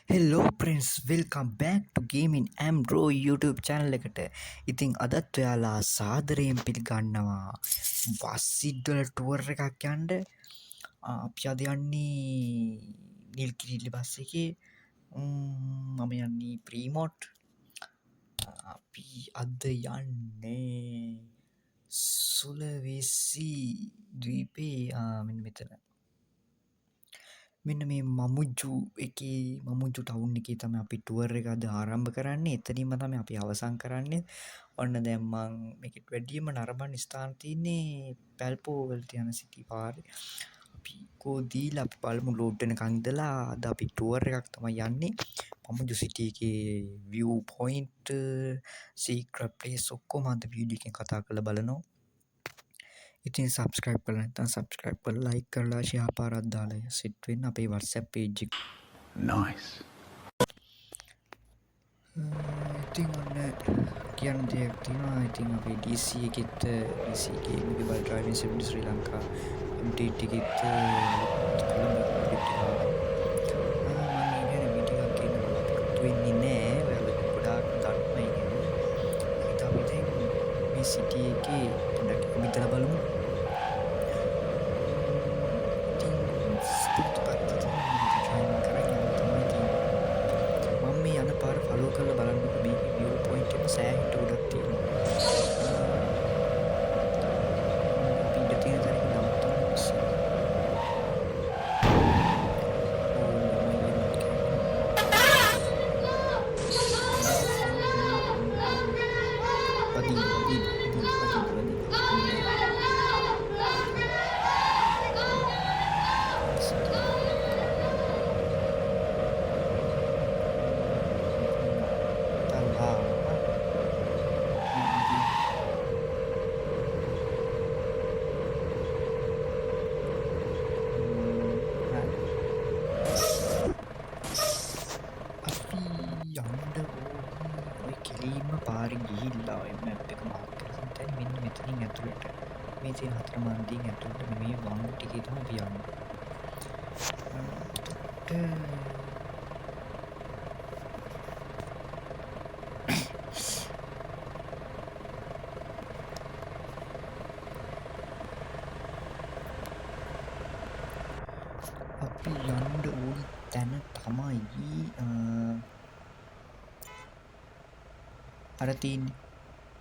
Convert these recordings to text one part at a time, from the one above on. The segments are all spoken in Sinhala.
හෙල්ලෝ ප්‍රන්ස් වෙල්කම් බැක් ටු ගේමින් ඇම්රෝ YouTube චැනල් එකට. ඉතිං අදත් ඔයාලා සාදරයෙන් පිළිගන්නවා වස්සිඩ්ඩල ටුවර් එකක් යන්ඩ අපි අද යන්නේ නිල්කිරිල්ලි බස් එක මම යන්නේ ප්‍රීමෝට් අපි අද යන්නේ සුලවෙසි දවීපේ මෙතන මෙන්න මේ මමුජ්ජු එක මමුජු ටවුන් එක තම අපි ටුවර් එකද ආරම්භ කරන්නේ එතනීම තම අපි අවසං කරන්නේ ඔන්න දැම්මං මෙකට වැඩියම නරබන් ස්ථානතියන්නේ පැල්පෝවල්ට යන සිටි පාර අපි කෝදීල අපි පල්මු ලෝඩ්ඩන කංදලා අද අපි ටුවර් එකක් තම යන්නේ මමුජු සිටියගේ විය් පොයින්ට් සීක්‍රප්ලේ සොක්කෝ මන්ත වීඩියකින් කතා කළ බලනවා ඉතින් සබස්ක්‍රයිබ් කල නැත්නම් සබස්ක්‍රයිබ් කරලා ලයික් කරලා ෂෙයා පාරක් දාලා සෙට් වෙන්න අපේ WhatsApp page එක. Nice. ඉතින් ඔන්න කියන්න දෙයක් තියෙනවා. ඉතින් අපේ DC එකෙත් DC එකේ mobile driving simulator ශ්‍රී ලංකා update එකෙත් කොළඹ update එක ආවා. මම ඒ ගැන වීඩියෝ එකක් ගන්න බලාපොරොත්තු වෙන්නේ නැහැ. ඔයාලා ගොඩාක් දන්නවා ඒ ගැන. ඒත් අපි දැන් මේ city එකේ පොඩ්ඩක් විතර බලමු. ෆලෝ කල බලන්නක මේ විය් පොයින්ට් එක සෑහෙන්න ගොඩක් තියෙනවා. අපි ඉඳ තියෙන තැනක නවත්තන්න ඉස්සෙල්ලා. පාරි ගිහිල්ලා ඔය මැප් එක මාක් කරලා දැන් මෙන්න මෙතනින් ඇතුළට මේ තියෙන හතර මන්දියෙන් ඇතුළට මේ වම් ටිකේ තමයි අපි යන්නේ. අපි යන්න ඕන තැන තමයි අර තියන්නේ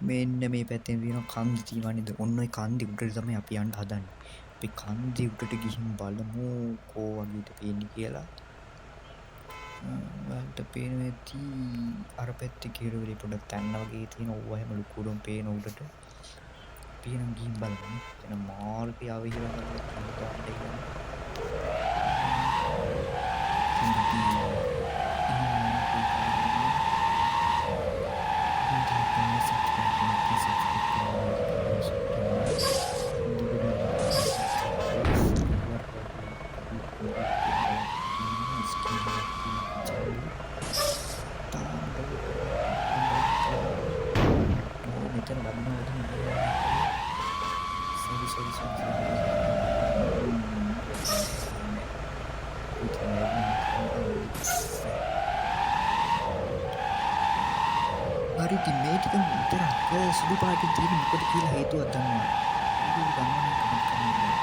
මෙන්න මේ පැත්තෙන් තියෙන කන්ද තියෙනවා නේද? ඔන්න ඔය කන්දේ උඩට තමයි අපි යන්න හදන්නේ. අපි කන්දේ උඩට ගිහින් බලමු කෝ වගේද පේන්නේ කියලා. ඔයාලට පේනවා ඇති අර පැත්තේ කිරවලේ පොඩක් තැන්න වගේ තියෙන ඕවා හැම ලුකුඩුම් පේන උඩට. අපි නම් ගිහින් බලමු. එන මාර්ගය ආවිහිලා කරලා හරි ඉතින් මේ ටික විතරක් සුදු පාටින් තියෙන මොකද කියලා හේතුවක් දන්නවා. ඒක ගන්න කමක් කරන්නේ.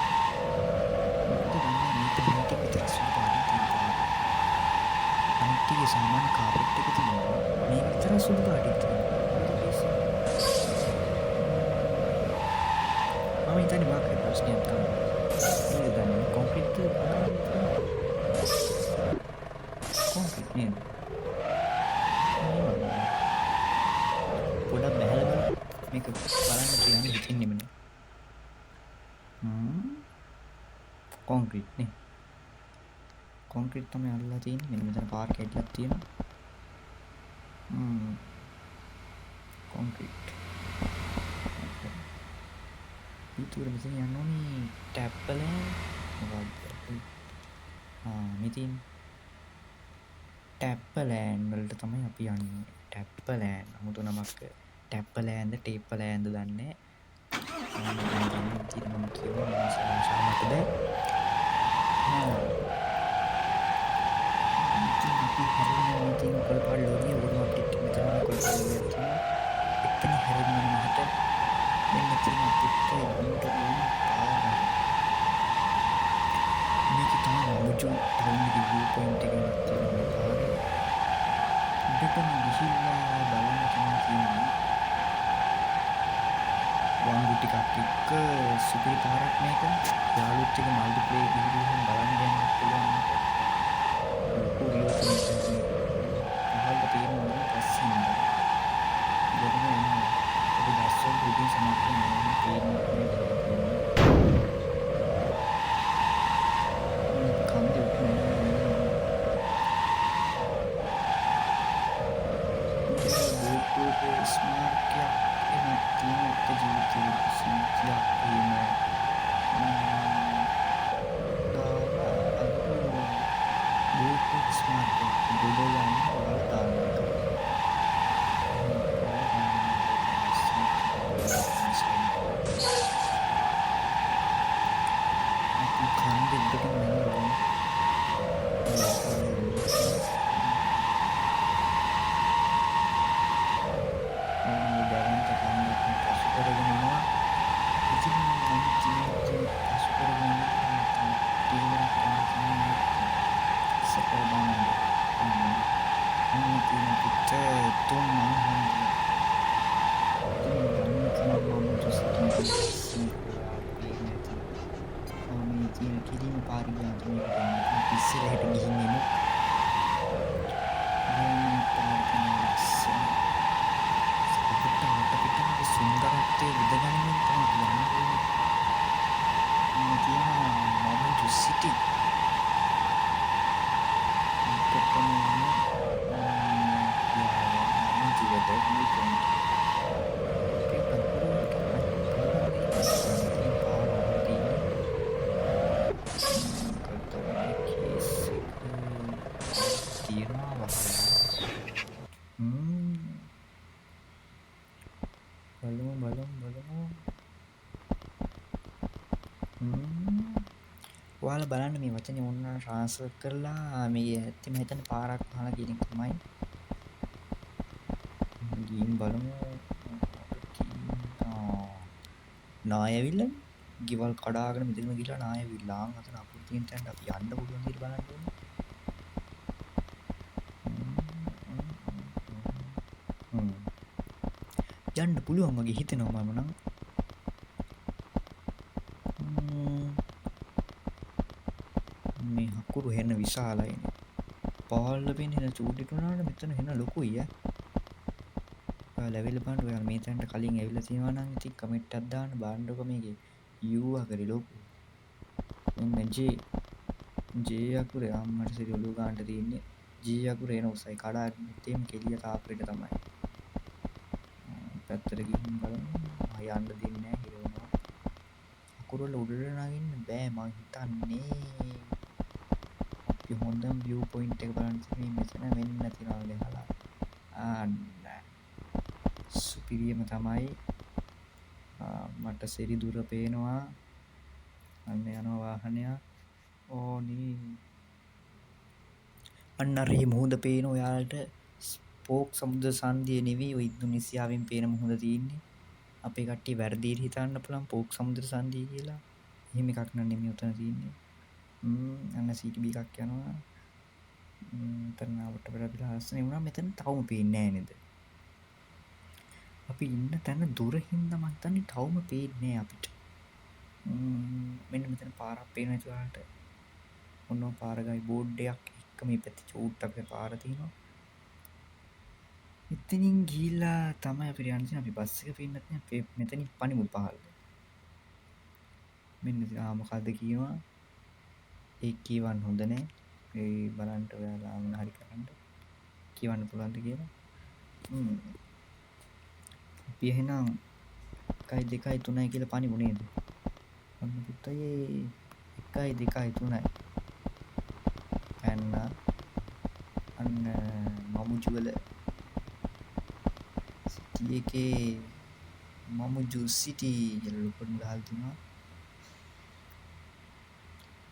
මොකද ගන්න මේ ටික විතර සුදු පාටින් තියෙනවා. අනිත් ටික සාමාන්‍ය කාපට් එක තියෙනවා. මේ විතර සුදු පාටින් තියෙනවා. මම හිතන්නේ මාකේ ප්‍රශ්නයක් තමයි. ඒක ගන්න කොන්ක්‍රීට් කොන්ක්‍රීට් නේද? පොඩක් බැහැලා බලන්න මේක බලන්න කියන්නේ හිතින්නෙම නේ. කොන්ක්‍රීට් නේ. කොන්ක්‍රීට් තමයි අල්ලලා තියෙන්නේ. මෙන්න මෙතන පාර කැඩලා තියෙනවා. කොන්ක්‍රීට්. ඊටු මෙතන යන්න ඕනේ ටැප්පල මොකක්ද? මෙතින් ටැප්පලෑන්ඩ් වලට තමයි අපි යන්නේ. ටැප්පලෑන්ඩ් 아무තු නමක් ටැප්පලෑන්ඩ් ටේප්පලෑන්ඩ් දන්නේ නැහැ. මම කියනවා සාමත බෑ. ඉතින් අපි හරියට පොයින්ට් එක ඉවත් වෙලා මේ පාරේ උඩටම ගිහිල්ලා බලන්න තමයි තියෙන්නේ. වංගු ටිකක් එක්ක සුපිරි පාරක් මේක. යාළුවොත් එක්ක මල්ටිප්ලේයර් ගිහින් බලන්න යන්න පුළුවන් මේක. ලොකු view point එකක් මේක. පහළට තියෙනවා නම් පස්සින්ද. ඉතින් එන්නේ අපි දැස්සෝ උඩින් සමහර නෝන පේන්නේ මේක තියෙන්නේ. කන්දේ උඩ බෝට්ටුවක ස්මාරකයක් එන තියෙන එක ජීවිතයේ සිද්ධියක් වීම දාලා අර බෝට්ටුවක ස්මාරකයක් ගොඩ යන්න ඔයාලා දාන්න එක. අපි කන්දේ උඩටම යනවා. කිරීම පාරිගාත මේකට ඉස්සරහට ගිහින් එමු. සුන්දරත්වයේ විදගැනීමෙන් තමයි යන්නේ. මේ තියෙන මොමන්ට් සිටි කොටම ඔයාලා බලන්න මේ වචනේ ඕන ට්‍රාන්ස්ෆර් කරලා මේ ඇත්තම හිතන්න පාරක් අහලා කියන එක තමයි. ගිහින් බලමු. නායවිල්ල ගෙවල් කඩාගෙන මෙතනම ගිහලා නායවිල්ල ආන් අතන අපුරු තියෙන තැනට අපි යන්න පුළුවන් විදිහට බලන්න ඕනේ. යන්න පුළුවන් වගේ හිතෙනවා මම නම්. මේ හකුරු හෙන්න විශාලයිනේ. පාල්ල පේන්නේ හෙන චූටිට උනාට මෙතන හෙන ලොකුයි ඈ. ඔයාලා ලෙවල් බලන්න ඔයාලා මේ තැනට කලින් ඇවිල්ලා තියෙනවා නම් ඉතින් කමෙන්ට් එකක් දාන්න බලන්නකො මේකේ U අකරේ ලොකු. මෙන්න J අකුරේ අම්මට සිරි ඔලුව ගන්නට තියෙන්නේ. G අකුරේ එන උසයි කඩාගෙන තේම කෙලිය තාප්පෙට තමයි. පැත්තට ගිහින් බලමු. යන්න දෙන්නේ නැහැ හිරවනවා. අකුර වල උඩට නගින්න බෑ මං හිතන්නේ. අපි හොඳම view point එක බලන්න තියෙන්නේ මෙතන වෙන්න තියනවා ගහලා. ආන්න සුපිරියම තමයි. මට සෙරි දුර පේනවා. අන්න යනවා වාහනයක්. ඕනි. අන්න අර මුහුද පේන ඔයාලට ස්පෝක් සමුද්‍ර සංධිය නෙවෙයි ඔය ඉන්දුනීසියාවෙන් පේන මුහුද තියෙන්නේ. අපේ කට්ටිය වැරදිට හිතන්න පුළුවන් පෝක් සමුද්‍ර සංධිය කියලා. එහෙම එකක් නෙමෙයි උතන තියෙන්නේ. අන්න CTB එකක් යනවා. තරනාවට වඩා ලස්සනයි වුණා. මෙතන තවම පේන්නේ නැහැ නේද? අපි ඉන්න තැන දුර හින්දා මම හිතන්නේ තවම පේන්නේ නැහැ අපිට. මෙන්න මෙතන පාරක් පේනවා ඒකට. ඔන්න පාර ගයි බෝඩ් එකක් එක්ක මේ පැත්තේ චූට්ටක් පාර තියෙනවා. එතනින් ගිහිල්ලා තමයි අපිට යන්න තියෙන්නේ. අපි බස් එක පේන්නත් නෑ. අපි මෙතනින් පනිමු පහළට. මෙන්න මොකද්ද කියනවා? ඒ කියවන්න හොඳ නෑ. ඒ බලන්න ඔයාලා මොන හරි කරන්න. කියවන්න පුළුවන්ද කියලා. අපි එහෙනම් 1 2 3 කියලා පනිමු නේද? ඔන්න පුතේ 1 2 3 පැන්න අන්න මමුජුවල සිටි එකේ මමුජු සිටි කියලා ලොකුට ගහලා තිනවා.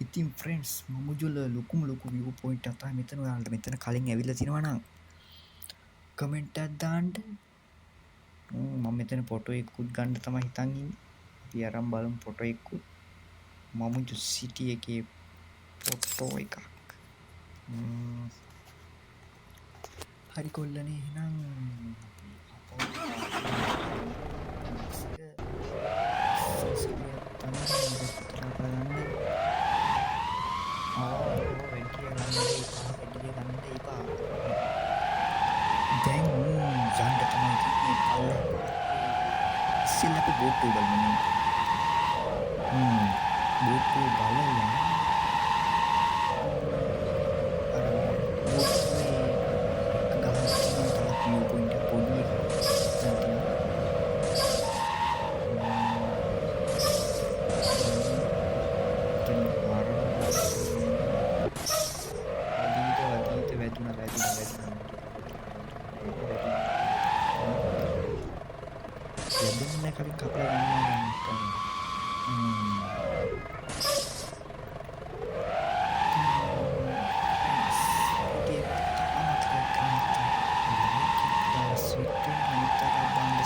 ඉතින් ෆ්‍රෙන්ඩ්ස් මමුජුවල ලොකුම ලොකු view point එකක් තමයි මෙතන. ඔයාලට මෙතන කලින් ඇවිල්ලා තිනවා නම් කමෙන්ට් එකක් දාන්න. මම මෙතන ෆොටෝ එකකුත් ගන්න තමයි හිතන් ඉන්නේ. අපි අරන් බලමු ෆොටෝ එකකුත්. මමුජු සිටි එකේ ෆොටෝ එකක්. හරි කොල්ලනේ එහෙනම් අපි දැන් යන්න තමයි තියෙන්නේ පල්ලෙහා ඉස්සෙල්ලා අපි බෝට්ටුව බලමු. බෝට්ටුව බලලා අර බෝට්ටුවේ ගහක් තියෙනවා තවත් view point එක පොඩි එකක්. දැන් තියෙනවා. දැන් අදීත වැදුනා. ලැබෙන්නේ කලින් කපලා ගන්නවා.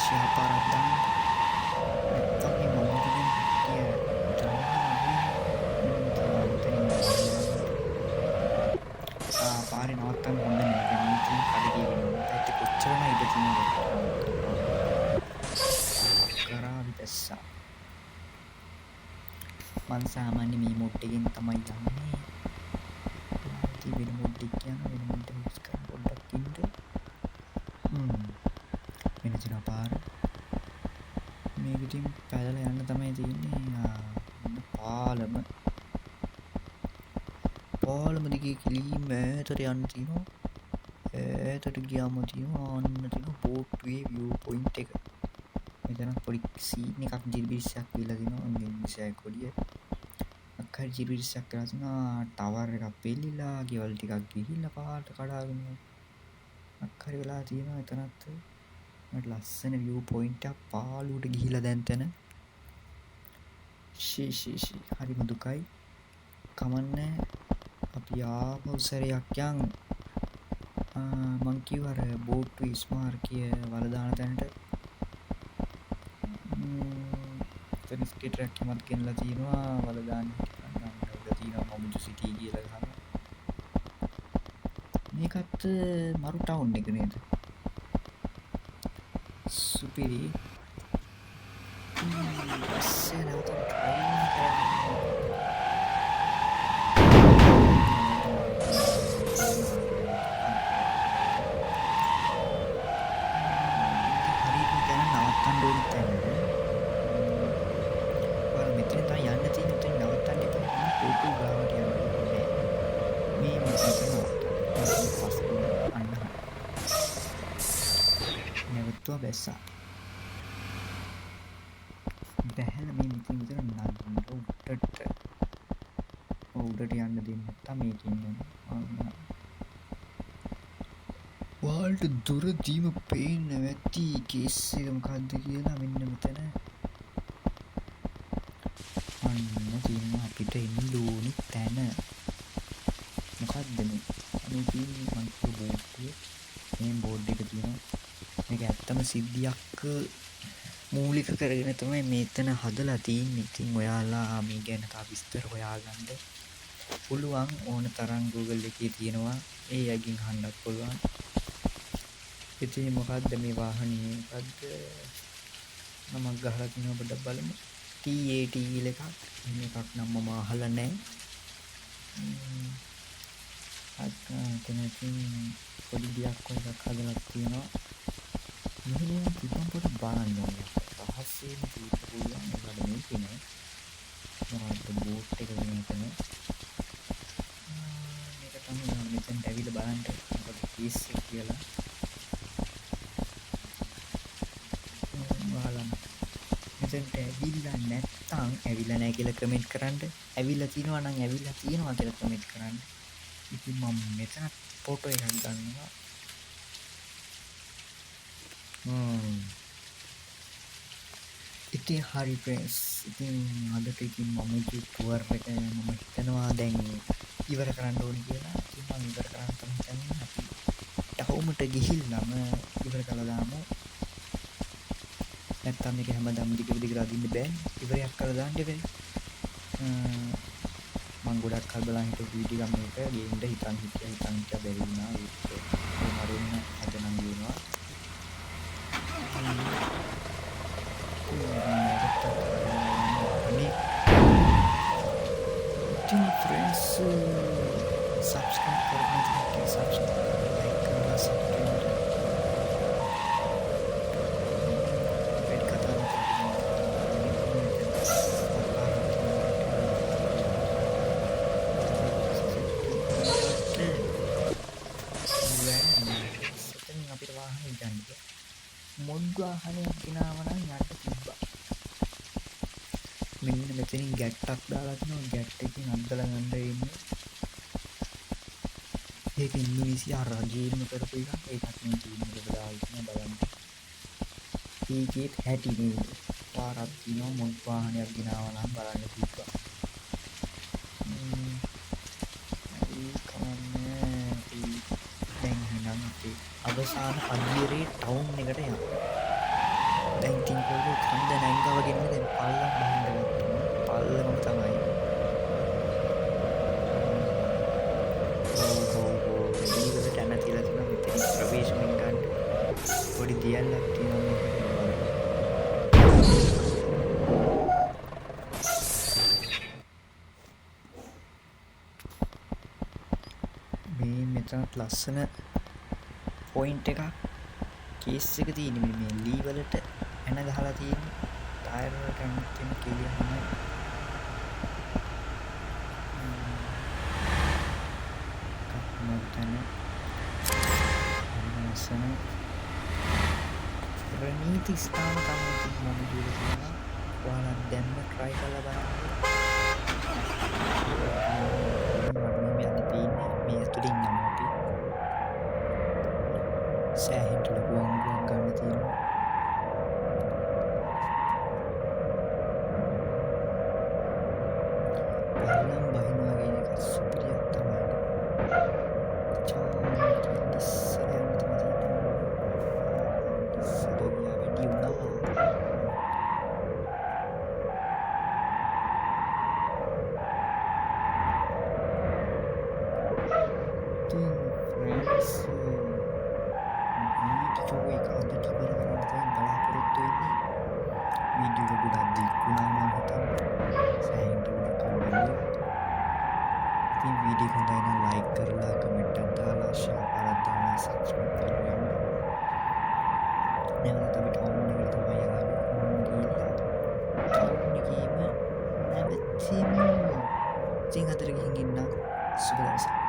Siapa datang tapi mungkin dia පාරේ නවත්තන්න හොඳ නෑ. දැන් ඉතින් කඩේ ගිහින් පැත්ත කොච්චරම ඉඳ තියෙනවද කරා විදස්සා. මං සාමාන්‍ය මේ මොඩ් එකෙන් තමයි යන්නේ. ඉතින් වෙන මොඩ් එක කියන වෙන මොඩ් එක යූස් කරන්න පොඩ්ඩක් ඉන්න. වෙන දින පාර මේක ඉතින් පැදලා යන්න තමයි තියෙන්නේ. පාලම දිගේ කිලිම ඈතට යන්න තියෙනවා. ඈතට ගියාම තියෙනවා අන්න තියෙනවා බෝට්ටුවේ view point එක. මෙතන පොඩි සීන් එකක් ජිරිබිරිස්සක් දීලා තිනවා. මේ මිසයි කොඩිය. අක්කර ජිරිබිරිස්සක් කරලා තිනවා. ටවර් එකක් පෙල්ලිලා, ගෙවල් ටිකක් ගිහිල්ලා පාට කඩාගෙන. අක්කර වෙලා තියෙනවා එතනත්. මට ලස්සන view point එකක් පාළුවට ගිහිල්ලා දැන් තැන. හරිම දුකයි. කමන්නේ අපි ආපහු සැරයක් යන්. මං කිව්ව අර බෝට්ටු ස්මාරකය වල දාන තැනට එතන ස්කේටරයක් මත් ගෙනලා තියෙනවා. වල දාන්න උඩ තියෙනවා මොමුජු සිටි කියලා ගහනවා. මේකත් මරු ටවුන් එක නේද? සුපිරි. පස්සේ නැවත ට්‍රයින් කරනවා. Besar බැහැලා මේ මෙතන විතර නගින්න උඩට යන්න දෙන්න තමයි මේකෙන් වලට දුර දීම පේන්න ඇති කේස් එක මොකද්ද කියලා මෙන්න මෙතන අන්න තියෙනවා අපිට එන්න ඕනි තැන මොකද්ද මේ තියෙන්නේ මං කියපු මේ බෝඩ් එක තියෙනවා. මේක ඇත්තම සිද්ධියක් මූලික කරගෙන තමයි මෙතන හදලා තියෙන්නේ. ඉතින් ඔයාලා මේ ගැන තව විස්තර හොයාගන්න පුළුවන්. ඕන තරම් Google එකේ තියෙනවා. ඒ යකින් අහන්නත් පුළුවන්. ඉතින් මොකද්ද මේ වාහනේ මොකද්ද නමක් ගහලා තියෙනවා පොඩ්ඩක් බලමු. TAT එකක්. මේකක් නම් මම අහලා නැහැ. එතනකින් පොඩි දියක් වගේ හදලා තියෙනවා. මෙහෙම තිබුණ පොඩ බලන්න ඕනේ. පහසෙන් දීපු පුළුවන් ඒකට මේකනේ. මොකද්ද බෝට් එක වෙනකන. මේක තමයි මම මෙතෙන් ඇවිල්ලා බලන්න මොකද කේස් එක කියලා. බලන්න. මෙතෙන්ට ඇවිල්ලා නැත්තම් ඇවිල්ලා නැහැ කියලා කමෙන්ට් කරන්න. ඇවිල්ලා තියෙනවා නම් ඇවිල්ලා තියෙනවා කියලා කමෙන්ට් කරන්න. ඉතින් මම මෙතන ෆොටෝ එකක් ගන්නවා. ඉතින් හරි ප්‍රෙස්. ඉතින් අදට ඉතින් මම ටුවර් එක මම හිතනවා දැන් ඉවර කරන්න ඕනේ කියලා. ඉතින් මම ඉවර කරන්න තමයි හිතන්නේ. අපි ටවුමට ගිහිල්ලාම ඉවර කළා දාමු. නැත්තම් මේක හැමදාම දිගට අදින්න බෑ. ඉවරයක් කරලා දාන්න බෑ. මම මං ගොඩක් කල් බලන් හිටපු වීඩියෝ එකක් මේක ගේන්න හිතන් හිටියා බැරි වුණා ඒක මරුන්න අද නම් ගේනවා ඉතින් ෆ්‍රෙන්ඩ්ස් සබ්ස්ක්‍රයිබ් කරන්න ඉතින් සබ්ස්ක්‍රයිබ් කරලා ලයික් කරලා සබ්ස්ක්‍රයිබ් වෙඩ් කතා අපිට වාහනේ ගන්න මොඩ් වාහනයක් ගෙනාවා නම් යන්න තිබ්බා මෙන්න මෙතනින් ගැට්ටක් දාලා තිනවා ගැට් එකකින් අද්දලා ගන්න ඉන්නේ ඒක ඉන්දුනීසියා රජයෙන්ම කරපු එකක් ඒකත් මේ ටීම් එකට දාලා ඉන්න බලන්න ඒකෙත් හැටි නේද පාරක් තිනවා මොඩ් වාහනයක් ගෙනාවා නම් බලන්න තිබ්බා දැන් එහෙනම් අපි අවසාන අදියරේ ටවුන් එකට යමු දැන් ඉතින් කොල්ලෝ කන්ද නැංගවගෙන දැන් පල්ලම් බහින්න ගත්තා පල්ලම තමයි ඊවලට යන තියලා තියෙනවා මෙතන ප්‍රවේශමෙන් ගන්න පොඩි දියල්ලක් තියෙනවා මේ මෙතනත් ලස්සන පොයින්ට් එකක් කේස් එක තියෙන්නේ මේ ලී වලට එන ගහලා තියෙන්නේ ටයර් වලට අනිත් වෙන කියන්න කප්මතන ලස්සන ප්‍රණීති ස්ථාන තමයි මම දීලා තියෙනවා ඔයාලා දැම්ම try කරලා බලන්න මේ ඇතුලින් යමු අපි සෑහෙන්න ලොකු අංගයක් ගන්න තියෙනවා පල්ලම් බහිනවා කියන එක සුපිරියක් තමයි वीडियो को लाइक करला कमेंट डाला शेयर करा दाना सब्सक्राइब करला नेवला तब टाउन निकल तो भाई यार गीला टाउन निकी में නැවැත්සීම ඉතින් අතර ගිහින් ඉන්න සුබ දවසක්